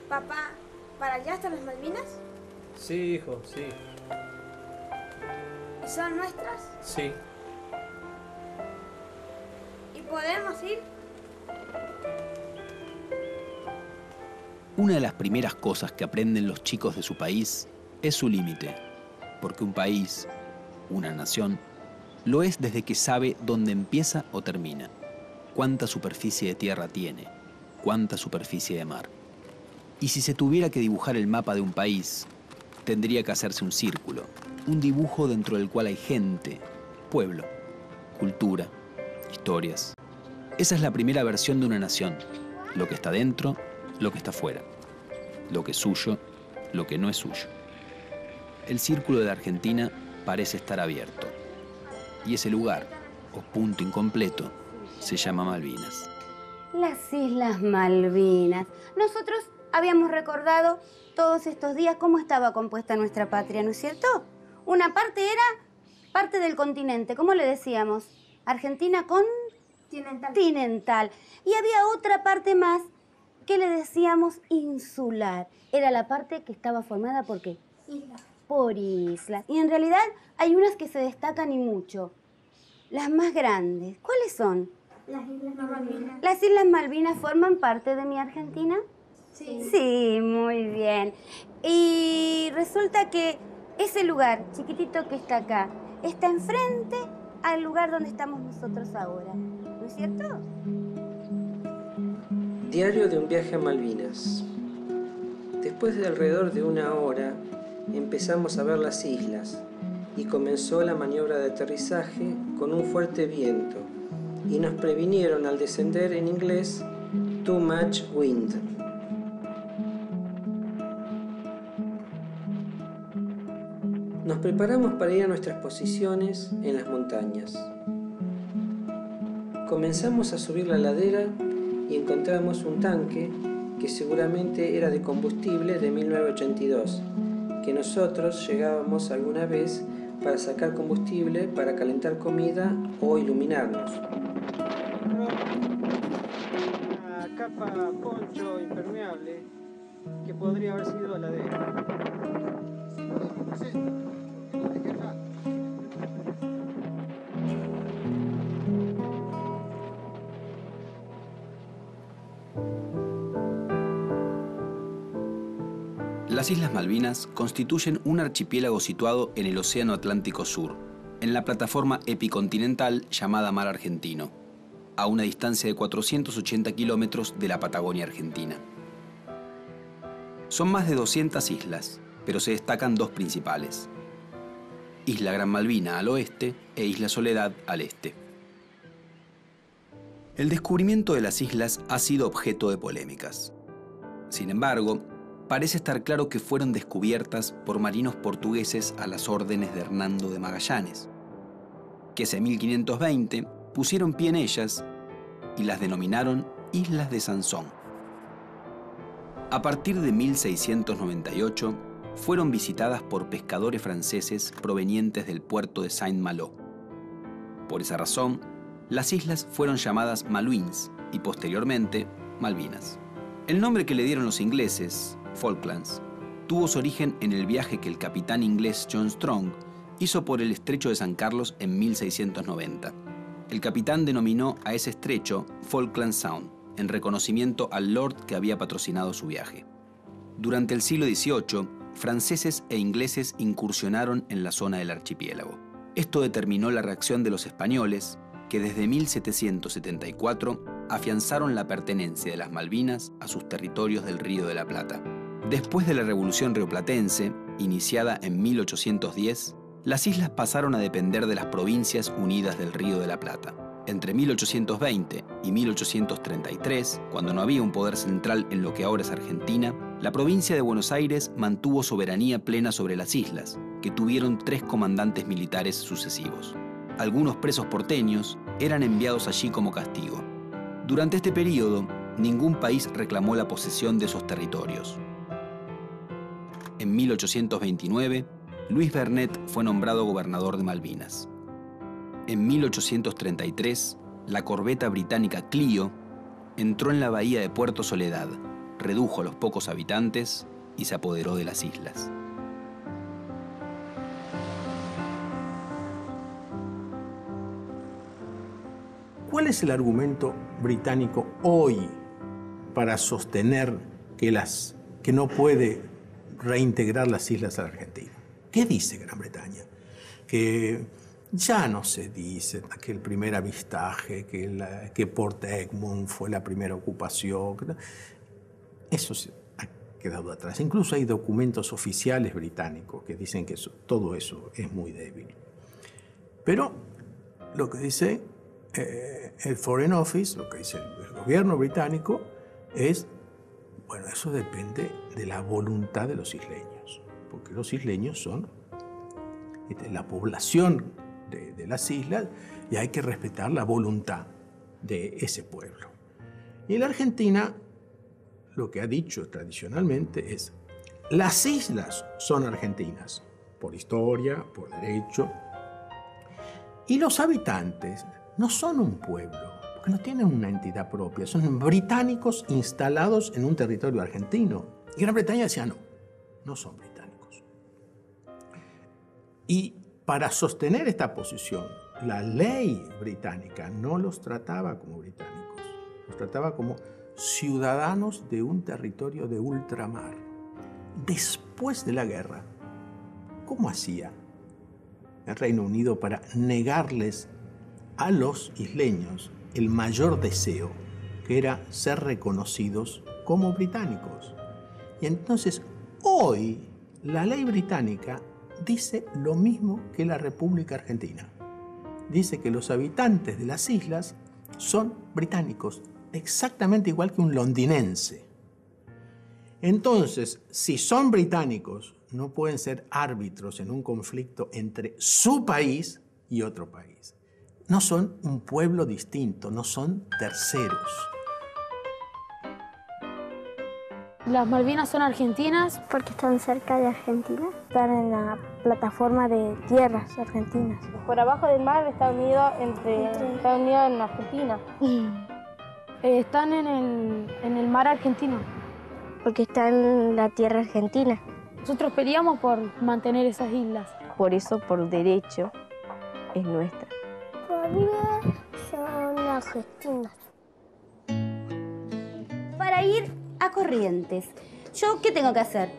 Papá, ¿para allá están las Malvinas? Sí, hijo, sí. ¿Y son nuestras? Sí. ¿Y podemos ir? Una de las primeras cosas que aprenden los chicos de su país es su límite, porque un país, una nación, lo es desde que sabe dónde empieza o termina, cuánta superficie de tierra tiene, cuánta superficie de mar. Y si se tuviera que dibujar el mapa de un país, tendría que hacerse un círculo, un dibujo dentro del cual hay gente, pueblo, cultura, historias. Esa es la primera versión de una nación, lo que está dentro, lo que está fuera, lo que es suyo, lo que no es suyo. El círculo de la Argentina parece estar abierto, y ese lugar, o punto incompleto, se llama Malvinas. Las Islas Malvinas. Nosotros habíamos recordado todos estos días cómo estaba compuesta nuestra patria, ¿no es cierto? Una parte era parte del continente, ¿cómo le decíamos? Argentina continental. Y había otra parte más que le decíamos insular. Era la parte que estaba formada ¿por qué? Islas. Por islas. Y en realidad hay unas que se destacan y mucho. Las más grandes. ¿Cuáles son? Las Islas Malvinas. ¿Las Islas Malvinas forman parte de mi Argentina? Sí. Sí, muy bien. Y resulta que ese lugar chiquitito que está acá está enfrente al lugar donde estamos nosotros ahora. ¿No es cierto? Diario de un viaje a Malvinas. Después de alrededor de una hora, empezamos a ver las islas y comenzó la maniobra de aterrizaje con un fuerte viento y nos previnieron al descender en inglés "too much wind". Nos preparamos para ir a nuestras posiciones en las montañas. Comenzamos a subir la ladera y encontramos un tanque que seguramente era de combustible de 1982, que nosotros llegábamos alguna vez para sacar combustible para calentar comida o iluminarnos. Una capa poncho impermeable que podría haber sido ladera. Las Islas Malvinas constituyen un archipiélago situado en el Océano Atlántico Sur, en la plataforma epicontinental llamada Mar Argentino, a una distancia de 480 kilómetros de la Patagonia Argentina. Son más de 200 islas, pero se destacan dos principales: Isla Gran Malvina al oeste e Isla Soledad al este. El descubrimiento de las islas ha sido objeto de polémicas. Sin embargo, parece estar claro que fueron descubiertas por marinos portugueses a las órdenes de Hernando de Magallanes, que hacia 1520 pusieron pie en ellas y las denominaron Islas de Sansón. A partir de 1698 fueron visitadas por pescadores franceses provenientes del puerto de Saint-Malo. Por esa razón, las islas fueron llamadas Malouines y posteriormente Malvinas. El nombre que le dieron los ingleses, Falklands, tuvo su origen en el viaje que el capitán inglés John Strong hizo por el estrecho de San Carlos en 1690. El capitán denominó a ese estrecho Falkland Sound, en reconocimiento al lord que había patrocinado su viaje. Durante el siglo XVIII, franceses e ingleses incursionaron en la zona del archipiélago. Esto determinó la reacción de los españoles, que desde 1774 afianzaron la pertenencia de las Malvinas a sus territorios del Río de la Plata. Después de la Revolución Rioplatense, iniciada en 1810, las islas pasaron a depender de las Provincias Unidas del Río de la Plata. Entre 1820 y 1833, cuando no había un poder central en lo que ahora es Argentina, la provincia de Buenos Aires mantuvo soberanía plena sobre las islas, que tuvieron 3 comandantes militares sucesivos. Algunos presos porteños eran enviados allí como castigo. Durante este periodo, ningún país reclamó la posesión de esos territorios. En 1829, Luis Vernet fue nombrado gobernador de Malvinas. En 1833, la corbeta británica Clio entró en la bahía de Puerto Soledad redujo a los pocos habitantes y se apoderó de las islas. ¿Cuál es el argumento británico hoy para sostener que no puede reintegrar las islas a la Argentina? ¿Qué dice Gran Bretaña? Que ya no se dice que el primer avistaje, que Port Egmont fue la primera ocupación. Eso se ha quedado atrás. Incluso hay documentos oficiales británicos que dicen que todo eso es muy débil. Pero lo que dice el Foreign Office, lo que dice el gobierno británico, es, bueno, eso depende de la voluntad de los isleños, porque los isleños son la población de las islas y hay que respetar la voluntad de ese pueblo. Y en la Argentina, lo que ha dicho tradicionalmente es, las islas son argentinas, por historia, por derecho, y los habitantes no son un pueblo, porque no tienen una entidad propia, son británicos instalados en un territorio argentino. Y Gran Bretaña decía, no son británicos. Y para sostener esta posición, la ley británica no los trataba como británicos, los trataba como ciudadanos de un territorio de ultramar. Después de la guerra, ¿cómo hacía el Reino Unido para negarles a los isleños el mayor deseo, que era ser reconocidos como británicos? Y entonces, hoy, la ley británica dice lo mismo que la República Argentina. Dice que los habitantes de las islas son británicos, exactamente igual que un londinense. Entonces, si son británicos, no pueden ser árbitros en un conflicto entre su país y otro país. No son un pueblo distinto, no son terceros. Las Malvinas son argentinas Porque están cerca de Argentina. Están en la plataforma de tierras argentinas. por abajo del mar, está unido en Argentina. Están en el mar argentino. Porque está en la tierra argentina. Nosotros peleamos por mantener esas islas. Por eso, por derecho, es nuestra. Todavía son argentinas. Para ir a Corrientes, ¿yo qué tengo que hacer?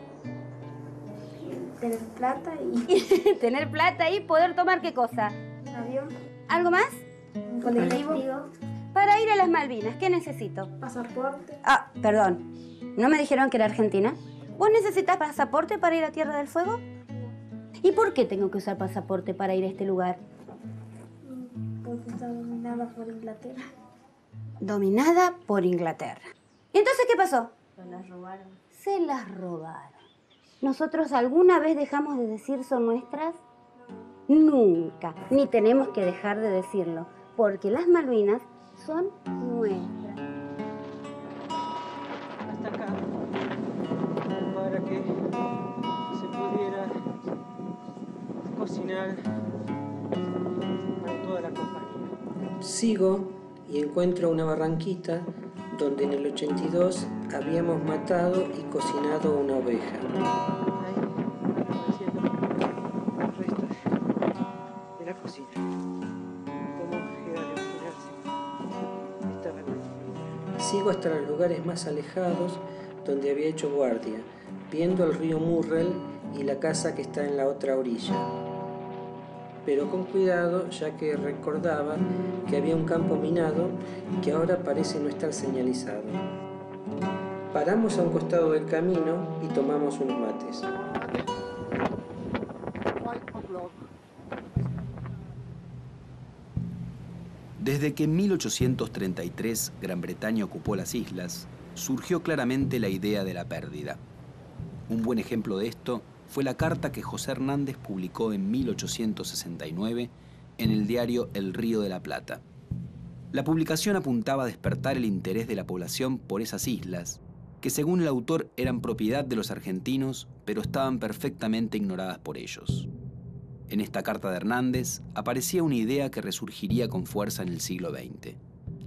Tener plata y Tener plata y poder tomar ¿qué cosa? un avión, ¿Algo más? un colectivo, Para ir a las Malvinas, ¿qué necesito? pasaporte. Ah, perdón. ¿No me dijeron que era argentina? ¿Vos necesitas pasaporte para ir a Tierra del Fuego? ¿Y por qué tengo que usar pasaporte para ir a este lugar? Porque está dominada por Inglaterra. Dominada por Inglaterra. ¿Y entonces qué pasó? Se las robaron. Se las robaron. ¿Nosotros alguna vez dejamos de decir son nuestras? Nunca. Ni tenemos que dejar de decirlo, porque las Malvinas son nuestras. Hasta acá, para que se pudiera cocinar para toda la compañía. Sigo y encuentro una barranquita donde en el 82 habíamos matado y cocinado una oveja. Ahí apareciendo el resto de la cocina. ¿Cómo llega a imaginarse esta barranquita? Sigo hasta los lugares más alejados donde había hecho guardia, viendo el río Murrell y la casa que está en la otra orilla. Pero con cuidado, ya que recordaba que había un campo minado que ahora parece no estar señalizado. Paramos a un costado del camino y tomamos unos mates. Desde que en 1833 Gran Bretaña ocupó las islas, surgió claramente la idea de la pérdida. Un buen ejemplo de esto fue la carta que José Hernández publicó en 1869 en el diario El Río de la Plata. La publicación apuntaba a despertar el interés de la población por esas islas, que según el autor eran propiedad de los argentinos, pero estaban perfectamente ignoradas por ellos. En esta carta de Hernández aparecía una idea que resurgiría con fuerza en el siglo XX: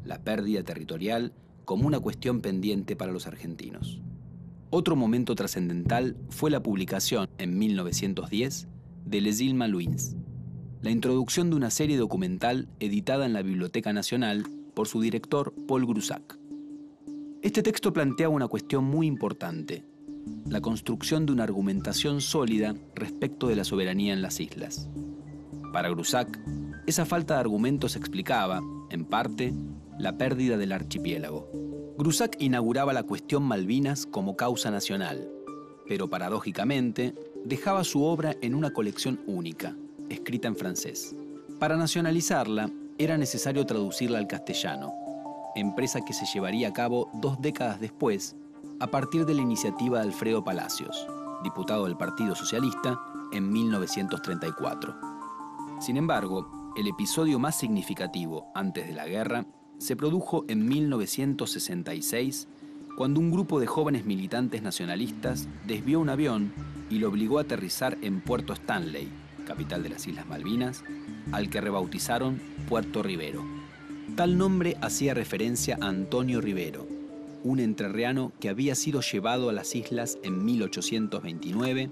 la pérdida territorial como una cuestión pendiente para los argentinos. Otro momento trascendental fue la publicación, en 1910, de Les Îles Malouines, la introducción de una serie documental editada en la Biblioteca Nacional por su director Paul Groussac. Este texto planteaba una cuestión muy importante: la construcción de una argumentación sólida respecto de la soberanía en las islas. Para Groussac, esa falta de argumentos explicaba, en parte, la pérdida del archipiélago. Groussac inauguraba la cuestión Malvinas como causa nacional, pero paradójicamente dejaba su obra en una colección única, escrita en francés. Para nacionalizarla, era necesario traducirla al castellano, empresa que se llevaría a cabo 2 décadas después, a partir de la iniciativa de Alfredo Palacios, diputado del Partido Socialista, en 1934. Sin embargo, el episodio más significativo antes de la guerra se produjo en 1966, cuando un grupo de jóvenes militantes nacionalistas desvió un avión y lo obligó a aterrizar en Puerto Stanley, capital de las Islas Malvinas, al que rebautizaron Puerto Rivero. Tal nombre hacía referencia a Antonio Rivero, un entrerriano que había sido llevado a las islas en 1829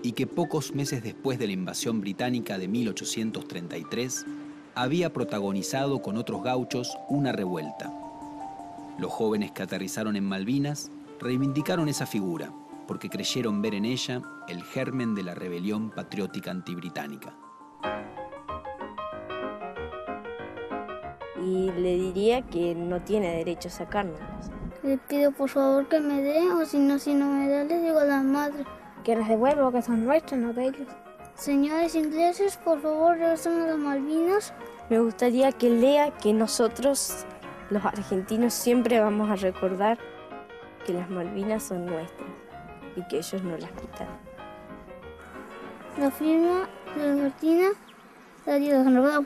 y que pocos meses después de la invasión británica de 1833 había protagonizado con otros gauchos una revuelta. Los jóvenes que aterrizaron en Malvinas reivindicaron esa figura porque creyeron ver en ella el germen de la rebelión patriótica antibritánica. Y le diría que no tiene derecho a sacarnos. Le pido por favor que me dé, o si no me da, le digo a la madre. Que nos devuelva, que son nuestros, no de ellos. Señores ingleses, por favor, regresen a las Malvinas. Me gustaría que lea que nosotros, los argentinos, siempre vamos a recordar que las Malvinas son nuestras y que ellos no las quitaron. La firma de la Martina, Darío Renovado.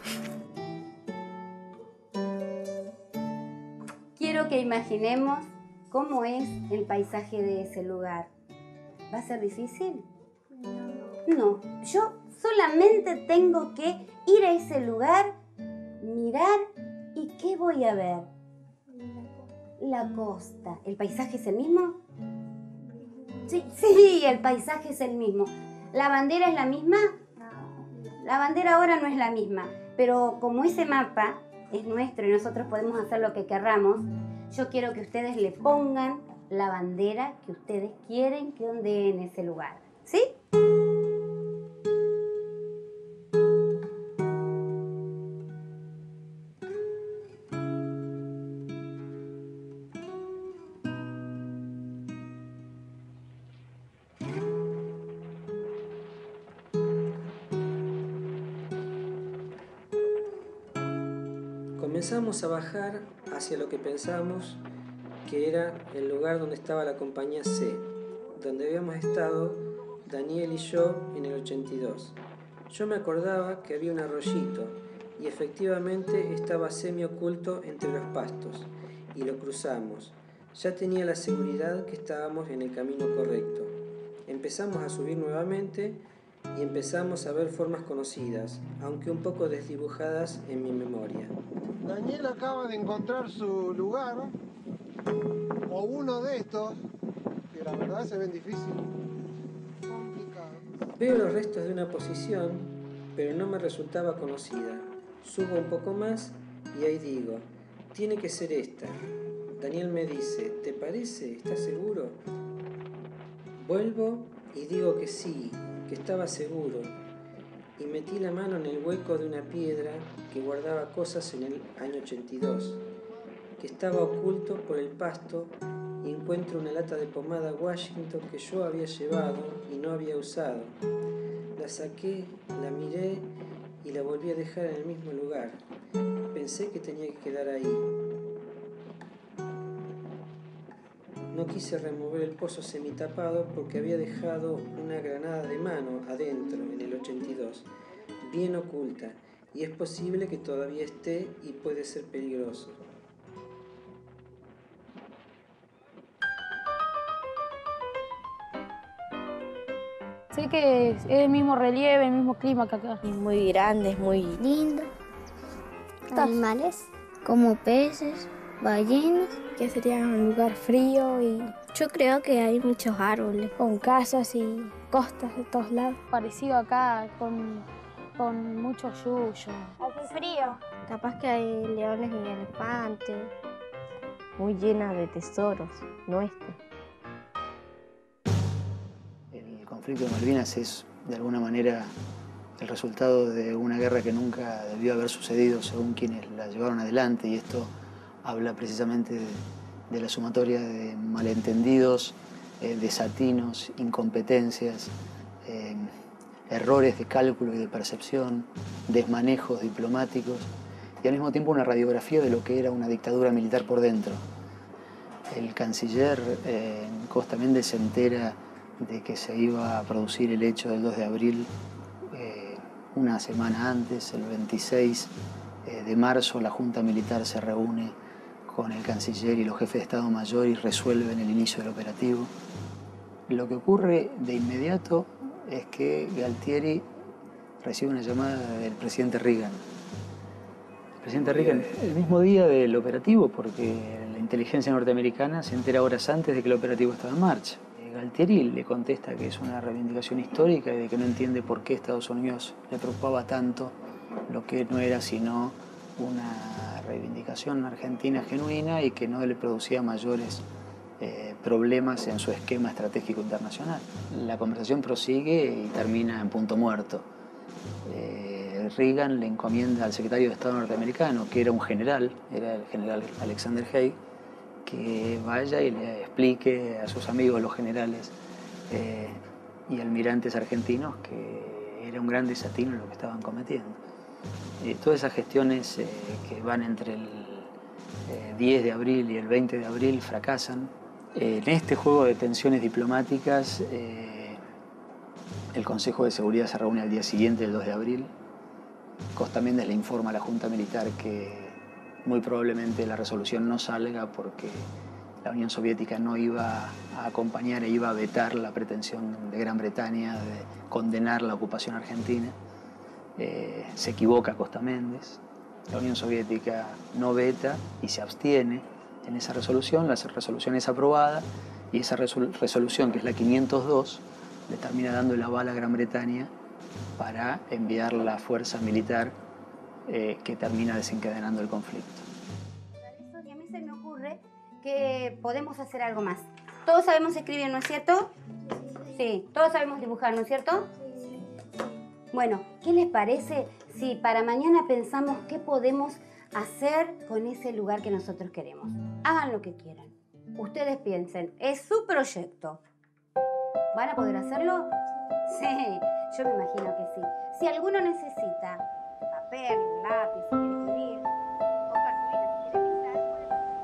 Quiero que imaginemos cómo es el paisaje de ese lugar. ¿Va a ser difícil? No, yo solamente tengo que ir a ese lugar, mirar, ¿y qué voy a ver? La costa. ¿El paisaje es el mismo? Sí, el paisaje es el mismo. ¿La bandera es la misma? La bandera ahora no es la misma, pero como ese mapa es nuestro y nosotros podemos hacer lo que querramos, yo quiero que ustedes le pongan la bandera que ustedes quieren que ondee en ese lugar. ¿Sí? Comenzamos a bajar hacia lo que pensamos que era el lugar donde estaba la compañía C, donde habíamos estado Daniel y yo en el 82. Yo me acordaba que había un arroyito y efectivamente estaba semi oculto entre los pastos y lo cruzamos. Ya tenía la seguridad que estábamos en el camino correcto. Empezamos a subir nuevamente y empezamos a ver formas conocidas, aunque un poco desdibujadas en mi memoria. Daniel acaba de encontrar su lugar, o uno de estos, que la verdad se ven difícil, complicado. Veo los restos de una posición, pero no me resultaba conocida. Subo un poco más y ahí digo, tiene que ser esta. Daniel me dice, ¿te parece? ¿Estás seguro? Vuelvo y digo que sí, que estaba seguro, y metí la mano en el hueco de una piedra que guardaba cosas en el año 82, que estaba oculto por el pasto, y encuentro una lata de pomada Washington que yo había llevado y no había usado. La saqué, la miré y la volví a dejar en el mismo lugar. Pensé que tenía que quedar ahí. No quise remover el pozo semitapado porque había dejado una granada de mano adentro en el 82, bien oculta, y es posible que todavía esté y puede ser peligroso. Sé que es el mismo relieve, el mismo clima que acá. Es muy grande, es muy Lindo. Animales como peces, ballenas. Que sería un lugar frío y Yo creo que hay muchos árboles. con casas y costas de todos lados. Parecido acá, con mucho yuyo. Hace frío. Capaz que hay leones y elefantes, muy llena de tesoros nuestros. El conflicto de Malvinas es, de alguna manera, el resultado de una guerra que nunca debió haber sucedido según quienes la llevaron adelante, y esto habla precisamente de la sumatoria de malentendidos, desatinos, incompetencias, errores de cálculo y de percepción, desmanejos diplomáticos y al mismo tiempo una radiografía de lo que era una dictadura militar por dentro. El canciller Costa Méndez se entera de que se iba a producir el hecho del 2 de abril una semana antes, el 26 de marzo, la Junta Militar se reúne con el canciller y los jefes de Estado Mayor y resuelven el inicio del operativo. Lo que ocurre de inmediato es que Galtieri recibe una llamada del presidente Reagan. El presidente Reagan, el mismo día del operativo, porque la inteligencia norteamericana se entera horas antes de que el operativo estaba en marcha. Galtieri le contesta que es una reivindicación histórica y de que no entiende por qué Estados Unidos le preocupaba tanto lo que no era sino una reivindicación argentina genuina y que no le producía mayores problemas en su esquema estratégico internacional. La conversación prosigue y termina en punto muerto. Reagan le encomienda al secretario de Estado norteamericano, que era un general, era el general Alexander Haig, que vaya y le explique a sus amigos los generales y almirantes argentinos que era un gran desatino lo que estaban cometiendo. Todas esas gestiones que van entre el 10 de abril y el 20 de abril fracasan. En este juego de tensiones diplomáticas, el Consejo de Seguridad se reúne al día siguiente, el 2 de abril. Costa Méndez le informa a la Junta Militar que muy probablemente la resolución no salga porque la Unión Soviética no iba a acompañar e iba a vetar la pretensión de Gran Bretaña de condenar la ocupación argentina. Se equivoca Costa Méndez. La Unión Soviética no veta y se abstiene en esa resolución. La resolución es aprobada y esa resolución, que es la 502, le termina dando el aval a Gran Bretaña para enviar la fuerza militar que termina desencadenando el conflicto. Y a mí se me ocurre que podemos hacer algo más. Todos sabemos escribir, ¿no es cierto? Sí. Todos sabemos dibujar, ¿no es cierto? Bueno, ¿qué les parece si para mañana pensamos qué podemos hacer con ese lugar que nosotros queremos? Hagan lo que quieran. Ustedes piensen, es su proyecto. ¿Van a poder hacerlo? Sí, yo me imagino que sí. Si alguno necesita papel, lápiz, si quiere escribir, o cartulina, si quiere pintar, puede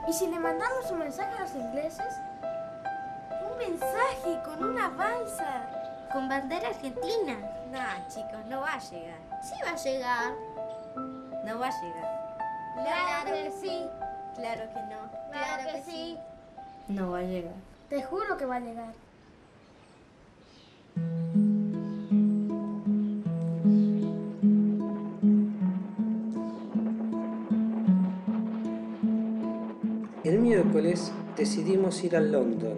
¿Y si le mandamos un mensaje a los ingleses? Un mensaje con una balsa. Con bandera argentina. Nah, chicos, no va a llegar. Sí va a llegar. No va a llegar. Claro que sí. Claro que no. Claro que sí. No va a llegar. Te juro que va a llegar. El miércoles decidimos ir a London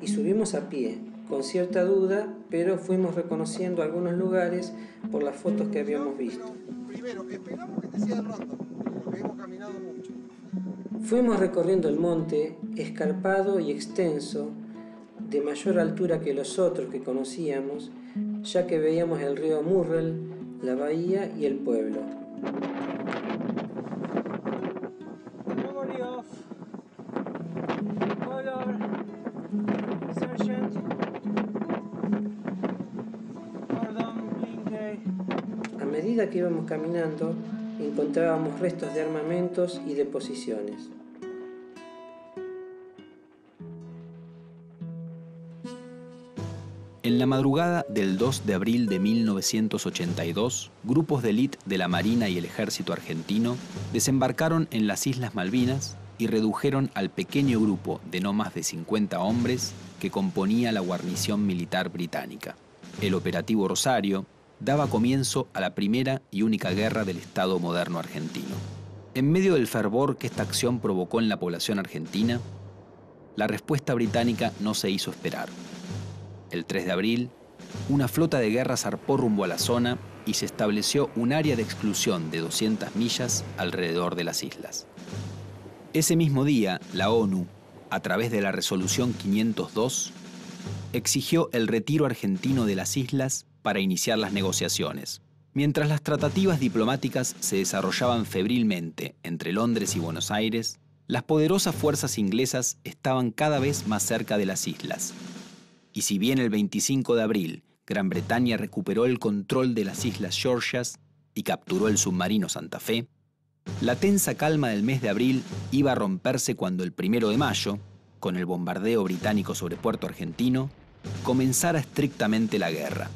y subimos a pie, con cierta duda, pero fuimos reconociendo algunos lugares por las fotos que habíamos visto. Primero, esperamos que te siga London, porque hemos caminado mucho. Fuimos recorriendo el monte, escarpado y extenso, de mayor altura que los otros que conocíamos, ya que veíamos el río Murrell, la bahía y el pueblo. A medida que íbamos caminando, encontrábamos restos de armamentos y de posiciones. En la madrugada del 2 de abril de 1982, grupos de élite de la Marina y el Ejército argentino desembarcaron en las Islas Malvinas y redujeron al pequeño grupo de no más de 50 hombres que componía la guarnición militar británica. El Operativo Rosario daba comienzo a la primera y única guerra del Estado moderno argentino. En medio del fervor que esta acción provocó en la población argentina, la respuesta británica no se hizo esperar. El 3 de abril, una flota de guerra zarpó rumbo a la zona y se estableció un área de exclusión de 200 millas alrededor de las islas. Ese mismo día, la ONU, a través de la Resolución 502, exigió el retiro argentino de las islas para iniciar las negociaciones. Mientras las tratativas diplomáticas se desarrollaban febrilmente entre Londres y Buenos Aires, las poderosas fuerzas inglesas estaban cada vez más cerca de las islas. Y si bien el 25 de abril Gran Bretaña recuperó el control de las Islas Georgias y capturó el submarino Santa Fe, la tensa calma del mes de abril iba a romperse cuando el 1 de mayo, con el bombardeo británico sobre Puerto Argentino, comenzara estrictamente la guerra.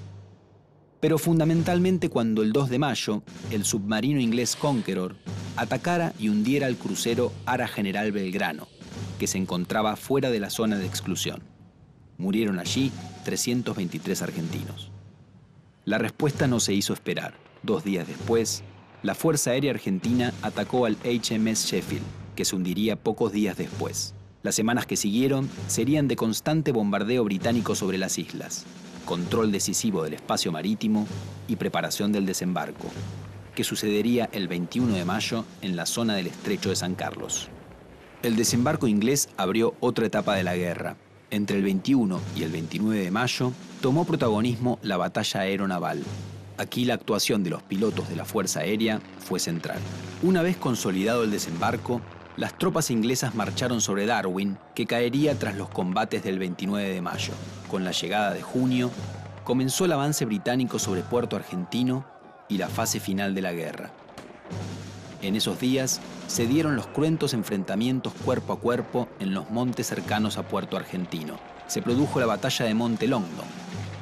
Pero fundamentalmente cuando el 2 de mayo, el submarino inglés Conqueror atacara y hundiera el crucero Ara General Belgrano, que se encontraba fuera de la zona de exclusión. Murieron allí 323 argentinos. La respuesta no se hizo esperar. 2 días después, la Fuerza Aérea Argentina atacó al HMS Sheffield, que se hundiría pocos días después. Las semanas que siguieron serían de constante bombardeo británico sobre las islas, control decisivo del espacio marítimo y preparación del desembarco, que sucedería el 21 de mayo en la zona del Estrecho de San Carlos. El desembarco inglés abrió otra etapa de la guerra. Entre el 21 y el 29 de mayo tomó protagonismo la batalla aeronaval. Aquí la actuación de los pilotos de la Fuerza Aérea fue central. Una vez consolidado el desembarco, las tropas inglesas marcharon sobre Darwin, que caería tras los combates del 29 de mayo. Con la llegada de junio, comenzó el avance británico sobre Puerto Argentino y la fase final de la guerra. En esos días se dieron los cruentos enfrentamientos cuerpo a cuerpo en los montes cercanos a Puerto Argentino. Se produjo la batalla de Monte Longdon,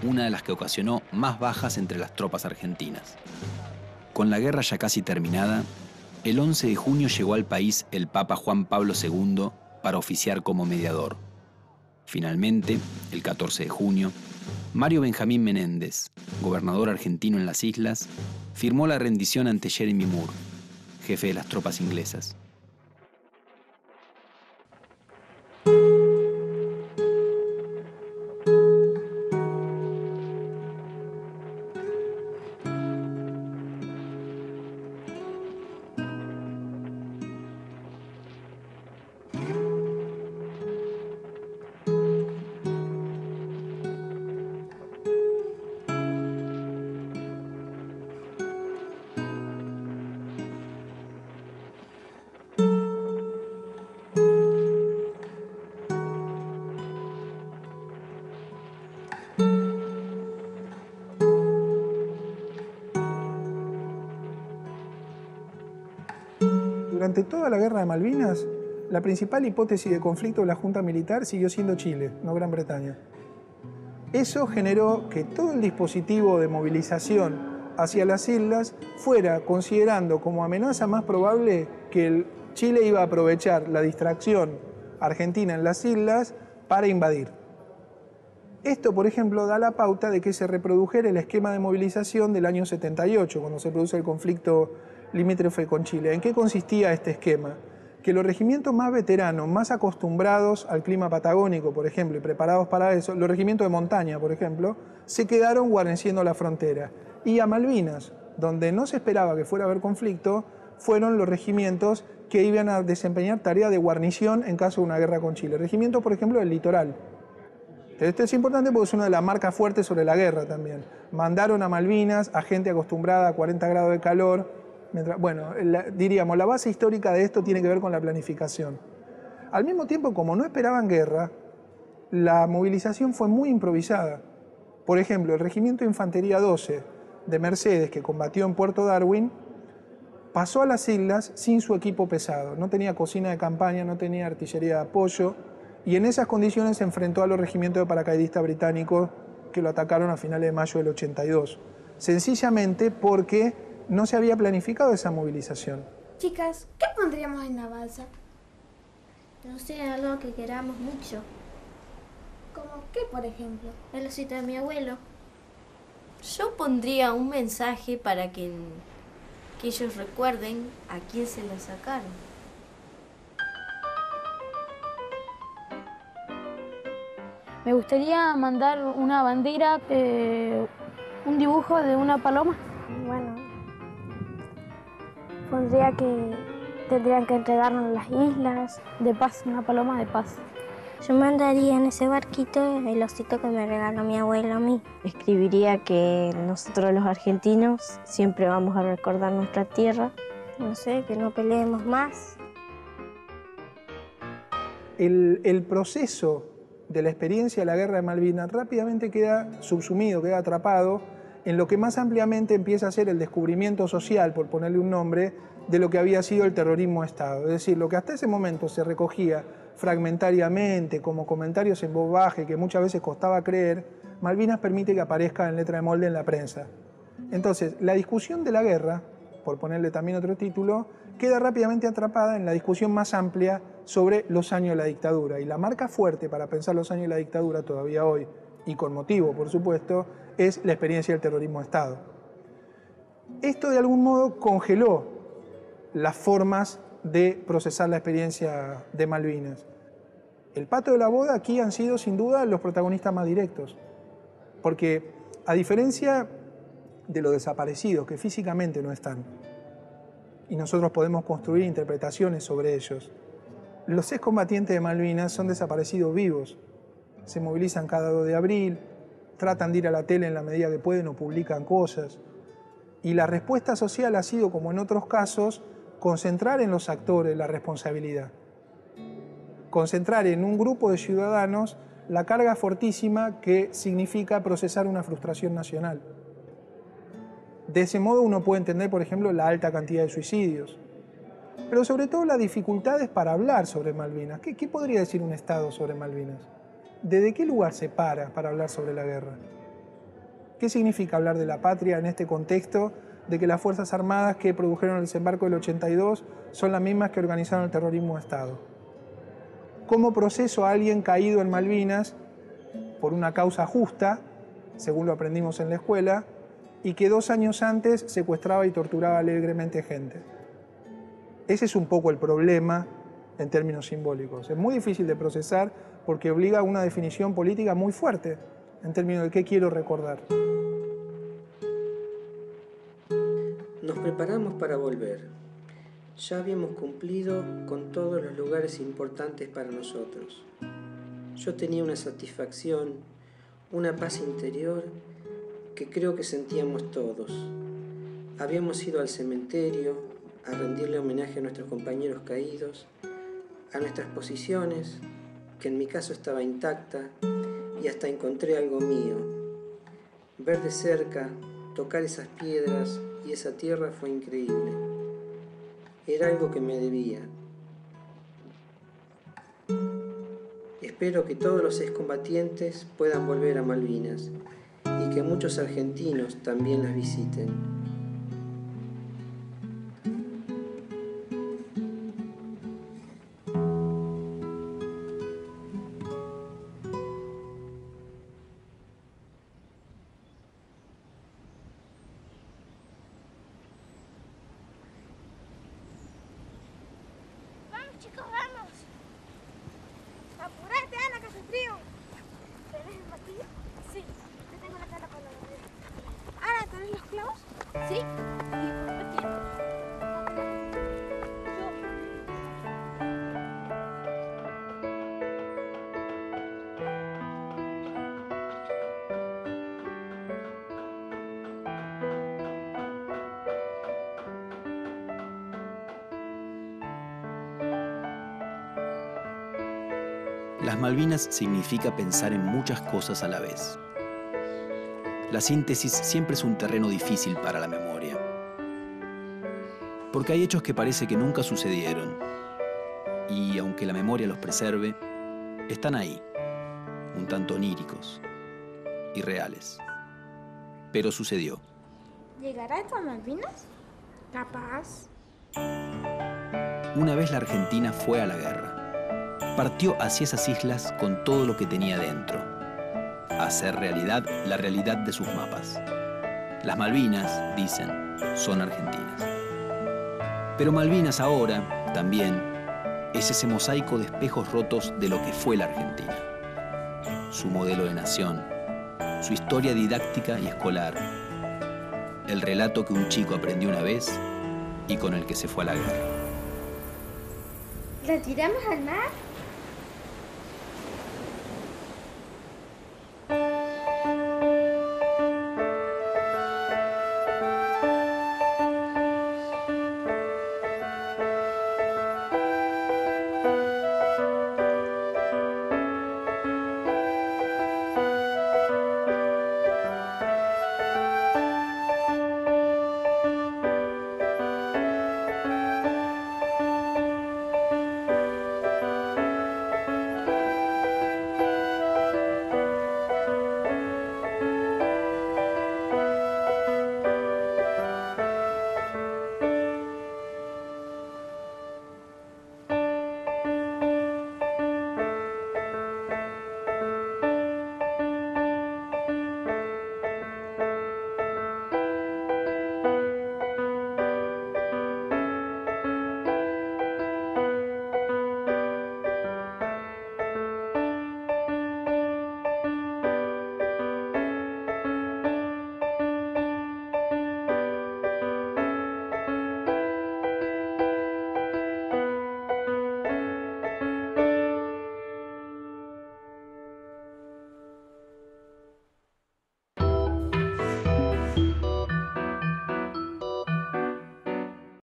una de las que ocasionó más bajas entre las tropas argentinas. Con la guerra ya casi terminada, el 11 de junio llegó al país el Papa Juan Pablo II para oficiar como mediador. Finalmente, el 14 de junio, Mario Benjamín Menéndez, gobernador argentino en las islas, firmó la rendición ante Jeremy Moore, jefe de las tropas inglesas. Durante toda la guerra de Malvinas, la principal hipótesis de conflicto de la Junta Militar siguió siendo Chile, no Gran Bretaña. Eso generó que todo el dispositivo de movilización hacia las islas fuera considerando como amenaza más probable que Chile iba a aprovechar la distracción argentina en las islas para invadir. Esto, por ejemplo, da la pauta de que se reprodujera el esquema de movilización del año 78, cuando se produce el conflicto limítrofe con Chile. ¿En qué consistía este esquema? Que los regimientos más veteranos, más acostumbrados al clima patagónico, por ejemplo, y preparados para eso, los regimientos de montaña, por ejemplo, se quedaron guarneciendo la frontera. Y a Malvinas, donde no se esperaba que fuera a haber conflicto, fueron los regimientos que iban a desempeñar tarea de guarnición en caso de una guerra con Chile. Regimientos, por ejemplo, del litoral. Esto es importante porque es una de las marcas fuertes sobre la guerra también. Mandaron a Malvinas a gente acostumbrada a 40 grados de calor. Bueno, diríamos, la base histórica de esto tiene que ver con la planificación. Al mismo tiempo, como no esperaban guerra, la movilización fue muy improvisada. Por ejemplo, el Regimiento de Infantería 12 de Mercedes, que combatió en Puerto Darwin, pasó a las islas sin su equipo pesado. No tenía cocina de campaña, no tenía artillería de apoyo, y en esas condiciones se enfrentó a los regimientos de paracaidistas británicos que lo atacaron a finales de mayo del 82. Sencillamente porque no se había planificado esa movilización. Chicas, ¿qué pondríamos en la balsa? No sé, algo que queramos mucho. ¿Como qué, por ejemplo? El osito de mi abuelo. Yo pondría un mensaje para que ellos recuerden a quién se lo sacaron. Me gustaría mandar una bandera, un dibujo de una paloma. Bueno, pondría que tendrían que entregarnos las islas. De paz, una paloma de paz. Yo mandaría en ese barquito el osito que me regaló mi abuelo a mí. Escribiría que nosotros los argentinos siempre vamos a recordar nuestra tierra. No sé, que no peleemos más. El proceso de la experiencia de la Guerra de Malvinas rápidamente queda subsumido, queda atrapado en lo que más ampliamente empieza a ser el descubrimiento social, por ponerle un nombre, de lo que había sido el terrorismo de Estado. Es decir, lo que hasta ese momento se recogía fragmentariamente, como comentarios en voz baja, que muchas veces costaba creer, Malvinas permite que aparezca en letra de molde en la prensa. Entonces, la discusión de la guerra, por ponerle también otro título, queda rápidamente atrapada en la discusión más amplia sobre los años de la dictadura. Y la marca fuerte para pensar los años de la dictadura todavía hoy, y con motivo, por supuesto, es la experiencia del terrorismo de Estado. Esto de algún modo congeló las formas de procesar la experiencia de Malvinas. El pato de la boda aquí han sido sin duda los protagonistas más directos, porque a diferencia de los desaparecidos que físicamente no están, y nosotros podemos construir interpretaciones sobre ellos, los excombatientes de Malvinas son desaparecidos vivos, se movilizan cada 2 de abril, tratan de ir a la tele en la medida que pueden o publican cosas, y la respuesta social ha sido, como en otros casos, concentrar en los actores la responsabilidad. Concentrar en un grupo de ciudadanos la carga fortísima que significa procesar una frustración nacional. De ese modo uno puede entender, por ejemplo, la alta cantidad de suicidios, pero sobre todo las dificultades para hablar sobre Malvinas. ¿Qué podría decir un Estado sobre Malvinas? ¿Desde qué lugar se para hablar sobre la guerra? ¿Qué significa hablar de la patria en este contexto de que las Fuerzas Armadas que produjeron el desembarco del 82 son las mismas que organizaron el terrorismo de Estado? ¿Cómo proceso a alguien caído en Malvinas por una causa justa, según lo aprendimos en la escuela, y que 2 años antes secuestraba y torturaba alegremente gente? Ese es un poco el problema en términos simbólicos. Es muy difícil de procesar porque obliga a una definición política muy fuerte en términos de qué quiero recordar. Nos preparamos para volver. Ya habíamos cumplido con todos los lugares importantes para nosotros. Yo tenía una satisfacción, una paz interior que creo que sentíamos todos. Habíamos ido al cementerio a rendirle homenaje a nuestros compañeros caídos, a nuestras posiciones, que en mi caso estaba intacta, y hasta encontré algo mío. Ver de cerca, tocar esas piedras y esa tierra fue increíble. Era algo que me debía. Espero que todos los excombatientes puedan volver a Malvinas y que muchos argentinos también las visiten. Chicos, vamos. Apurate, Ana, que hace frío. ¿Tenés el martillo? Sí. Yo tengo la cara para la bandera. Ana, ¿tenés los clavos? Sí. Las Malvinas significa pensar en muchas cosas a la vez. La síntesis siempre es un terreno difícil para la memoria, porque hay hechos que parece que nunca sucedieron, y aunque la memoria los preserve, están ahí, un tanto oníricos, irreales. Pero sucedió. ¿Llegará esto a Malvinas? Capaz. Una vez la Argentina fue a la guerra. partió hacia esas islas con todo lo que tenía dentro. Hacer realidad la realidad de sus mapas. Las Malvinas, dicen, son argentinas. Pero Malvinas ahora, también, es ese mosaico de espejos rotos de lo que fue la Argentina. Su modelo de nación, su historia didáctica y escolar, el relato que un chico aprendió una vez y con el que se fue a la guerra. ¿La tiramos al mar?